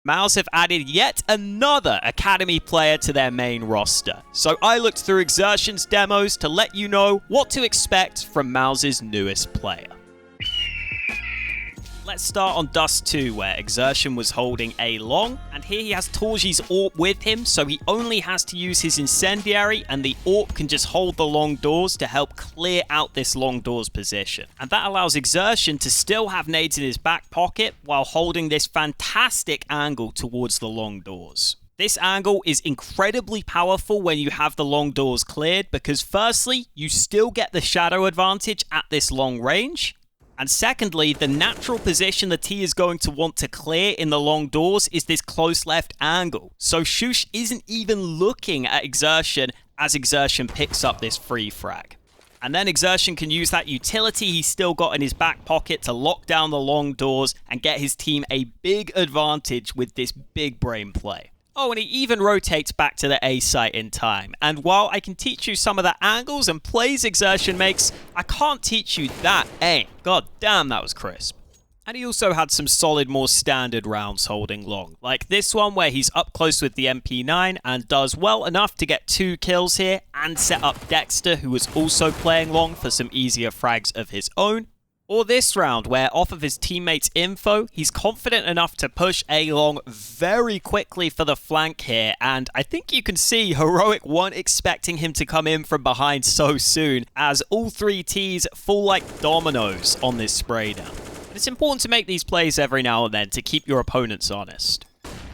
Mouz have added yet another Academy player to their main roster. So I looked through xertioN's demos to let you know what to expect from Mouz's newest player. Let's start on Dust2, where xertioN was holding A long, and here he has Torji's AWP with him, so he only has to use his incendiary, and the AWP can just hold the long doors to help clear out this long doors position. And that allows xertioN to still have nades in his back pocket, while holding this fantastic angle towards the long doors. This angle is incredibly powerful when you have the long doors cleared, because firstly, you still get the shadow advantage at this long range, and secondly, the natural position the T is going to want to clear in the long doors is this close left angle. So xertioN isn't even looking at xertioN as xertioN picks up this free frag. And then xertioN can use that utility he's still got in his back pocket to lock down the long doors and get his team a big advantage with this big brain play. Oh, and he even rotates back to the A site in time. And while I can teach you some of the angles and plays xertioN makes, I can't teach you that aim. God damn, that was crisp. And he also had some solid, more standard rounds holding long. Like this one where he's up close with the MP9 and does well enough to get 2 kills here and set up Dexter, who was also playing long, for some easier frags of his own. Or this round, where off of his teammates' info, he's confident enough to push A long very quickly for the flank here, and I think you can see Heroic weren't expecting him to come in from behind so soon, as all 3 Ts fall like dominoes on this spray down. But it's important to make these plays every now and then to keep your opponents honest.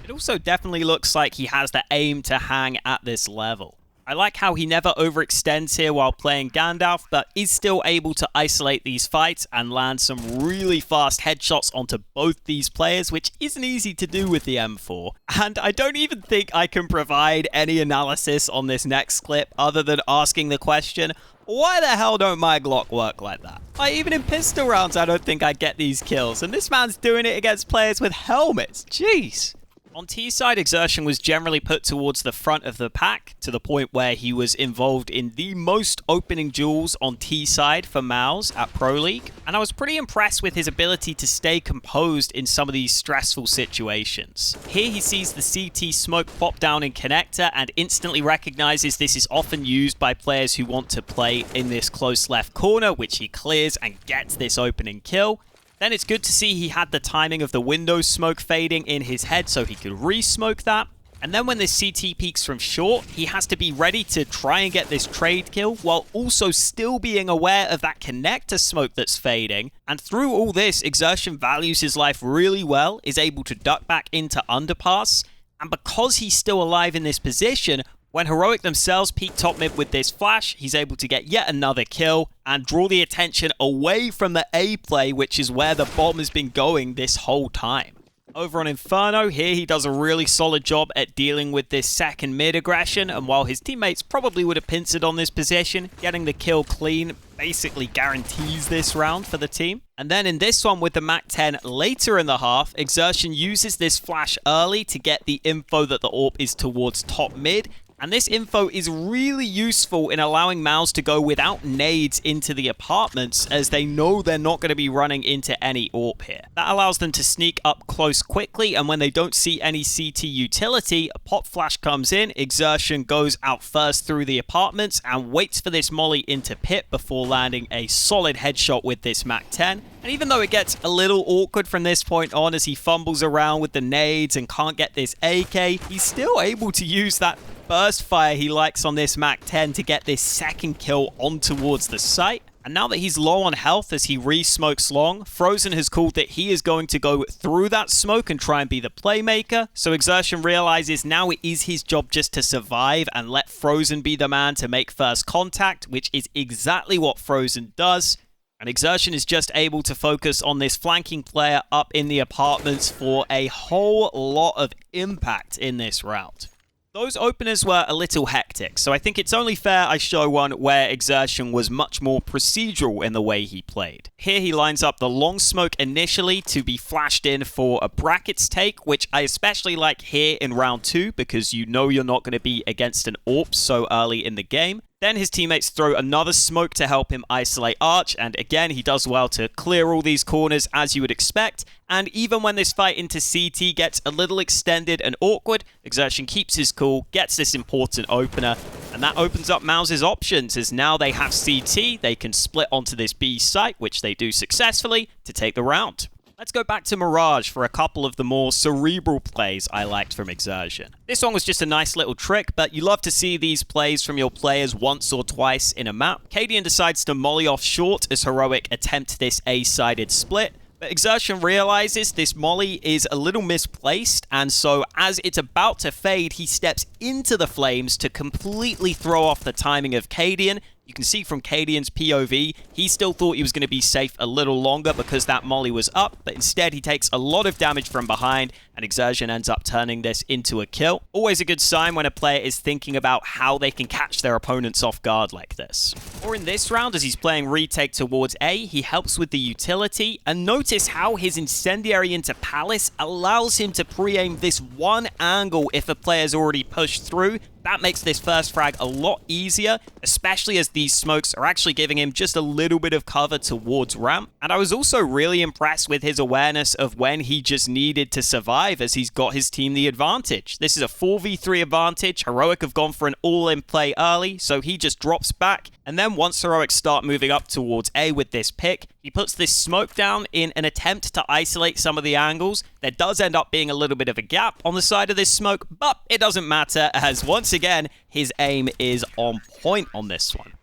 It also definitely looks like he has the aim to hang at this level. I like how he never overextends here while playing Gandalf, but is still able to isolate these fights and land some really fast headshots onto both these players, which isn't easy to do with the M4. And I don't even think I can provide any analysis on this next clip other than asking the question, why the hell don't my Glock work like that? Even in pistol rounds, I don't think I get these kills, and this man's doing it against players with helmets. Jeez. On T side, xertioN was generally put towards the front of the pack, to the point where he was involved in the most opening duels on T side for Mouz at Pro League, and I was pretty impressed with his ability to stay composed in some of these stressful situations. Here he sees the CT smoke pop down in connector and instantly recognizes this is often used by players who want to play in this close left corner, which he clears and gets this opening kill. Then it's good to see he had the timing of the window smoke fading in his head so he could re-smoke that. And then when this CT peaks from short, he has to be ready to try and get this trade kill while also still being aware of that connector smoke that's fading. And through all this, xertioN values his life really well, is able to duck back into underpass. And because he's still alive in this position, when Heroic themselves peek top mid with this flash, he's able to get yet another kill and draw the attention away from the A play, which is where the bomb has been going this whole time. Over on Inferno, here he does a really solid job at dealing with this second mid aggression, and while his teammates probably would have pincered on this position, getting the kill clean basically guarantees this round for the team. And then in this one with the MAC-10 later in the half, xertioN uses this flash early to get the info that the AWP is towards top mid. And this info is really useful in allowing Mouz to go without nades into the apartments, as they know they're not going to be running into any AWP here. That allows them to sneak up close quickly, and when they don't see any CT utility, a pop flash comes in, xertioN goes out first through the apartments and waits for this molly into pit before landing a solid headshot with this MAC-10. And even though it gets a little awkward from this point on as he fumbles around with the nades and can't get this AK, he's still able to use that burst fire he likes on this MAC-10 to get this second kill on towards the site. And now that he's low on health as he re-smokes long, Frozen has called that he is going to go through that smoke and try and be the playmaker. So xertioN realizes now it is his job just to survive and let Frozen be the man to make first contact, which is exactly what Frozen does. And xertioN is just able to focus on this flanking player up in the apartments for a whole lot of impact in this round. Those openers were a little hectic, so I think it's only fair I show one where xertioN was much more procedural in the way he played. Here he lines up the long smoke initially to be flashed in for a brackets take, which I especially like here in round 2 because you know you're not going to be against an AWP so early in the game. Then his teammates throw another smoke to help him isolate Arch, and again he does well to clear all these corners as you would expect. And even when this fight into CT gets a little extended and awkward, xertioN keeps his cool, gets this important opener, and that opens up Mouz's options, as now they have CT, they can split onto this B site, which they do successfully, to take the round. Let's go back to Mirage for a couple of the more cerebral plays I liked from xertioN. This one was just a nice little trick, but you love to see these plays from your players once or twice in a map. xertioN decides to molly off short as Heroic attempt this A-sided split, but xertioN realizes this molly is a little misplaced, and so as it's about to fade, he steps into the flames to completely throw off the timing of xertioN. You can see from xertioN's POV, he still thought he was going to be safe a little longer because that molly was up, but instead he takes a lot of damage from behind, and xertioN ends up turning this into a kill. Always a good sign when a player is thinking about how they can catch their opponents off guard like this. Or in this round, as he's playing Retake towards A, he helps with the utility, and notice how his incendiary into Palace allows him to pre-aim this one angle if a player's already pushed through. That makes this first frag a lot easier, especially as these smokes are actually giving him just a little bit of cover towards ramp. And I was also really impressed with his awareness of when he just needed to survive, as he's got his team the advantage. This is a 4v3 advantage. Heroic have gone for an all-in play early, so he just drops back. And then once Heroic start moving up towards A with this pick, he puts this smoke down in an attempt to isolate some of the angles. There does end up being a little bit of a gap on the side of this smoke, but it doesn't matter, as once again, his aim is on point on this one.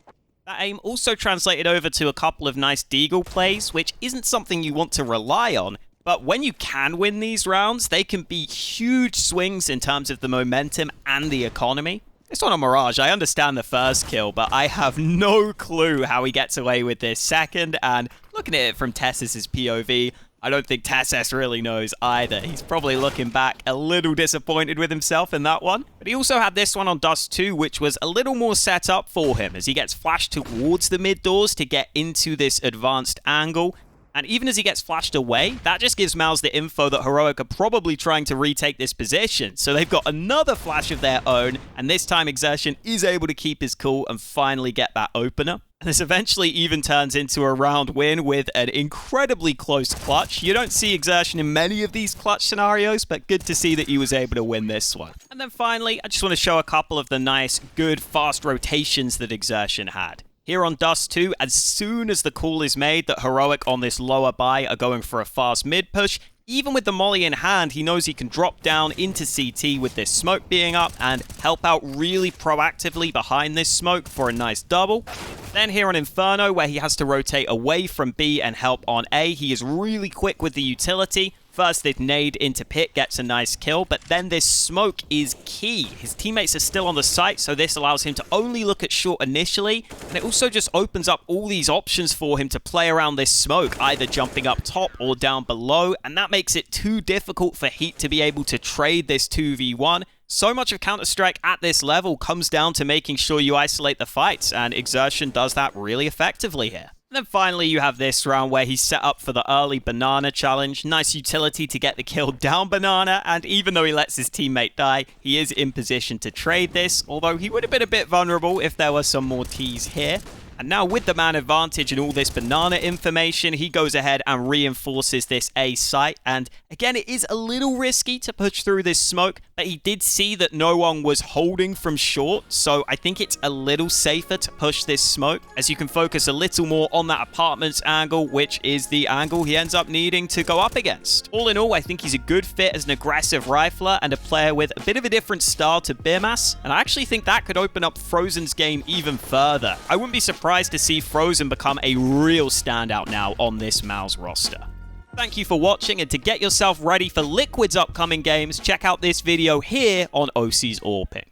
That aim also translated over to a couple of nice Deagle plays, which isn't something you want to rely on, but when you can win these rounds, they can be huge swings in terms of the momentum and the economy. This one on Mirage, I understand the first kill, but I have no clue how he gets away with this second, and looking at it from Tess's POV, I don't think Tess really knows either. He's probably looking back a little disappointed with himself in that one. But he also had this one on Dust2, which was a little more set up for him, as he gets flashed towards the mid doors to get into this advanced angle. And even as he gets flashed away, that just gives Mouz the info that Heroic are probably trying to retake this position. So they've got another flash of their own, and this time xertioN is able to keep his cool and finally get that opener. And this eventually even turns into a round win with an incredibly close clutch. You don't see xertioN in many of these clutch scenarios, but good to see that he was able to win this one. And then finally, I just want to show a couple of the nice, good, fast rotations that xertioN had. Here on Dust2, as soon as the call is made that Heroic on this lower buy are going for a fast mid push, even with the molly in hand, he knows he can drop down into CT with this smoke being up and help out really proactively behind this smoke for a nice double. Then here on Inferno, where he has to rotate away from B and help on A, he is really quick with the utility. First, this nade into pit gets a nice kill, but then this smoke is key. His teammates are still on the site, so this allows him to only look at short initially, and it also just opens up all these options for him to play around this smoke, either jumping up top or down below, and that makes it too difficult for Heat to be able to trade this 2v1. So much of Counter-Strike at this level comes down to making sure you isolate the fights, and xertioN does that really effectively here. And then finally, you have this round where he's set up for the early banana challenge. Nice utility to get the kill down banana, and even though he lets his teammate die, he is in position to trade this, although he would have been a bit vulnerable if there were some more Ts here. And now with the man advantage and all this banana information, he goes ahead and reinforces this A site. And again, it is a little risky to push through this smoke, but he did see that no one was holding from short. So I think it's a little safer to push this smoke, as you can focus a little more on that apartments angle, which is the angle he ends up needing to go up against. All in all, I think he's a good fit as an aggressive rifler and a player with a bit of a different style to Birmas. And I actually think that could open up Frozen's game even further. I wouldn't be surprised to see Frozen become a real standout now on this Mouz roster. Thank you for watching, and to get yourself ready for Liquid's upcoming games, check out this video here on OC's AWPing.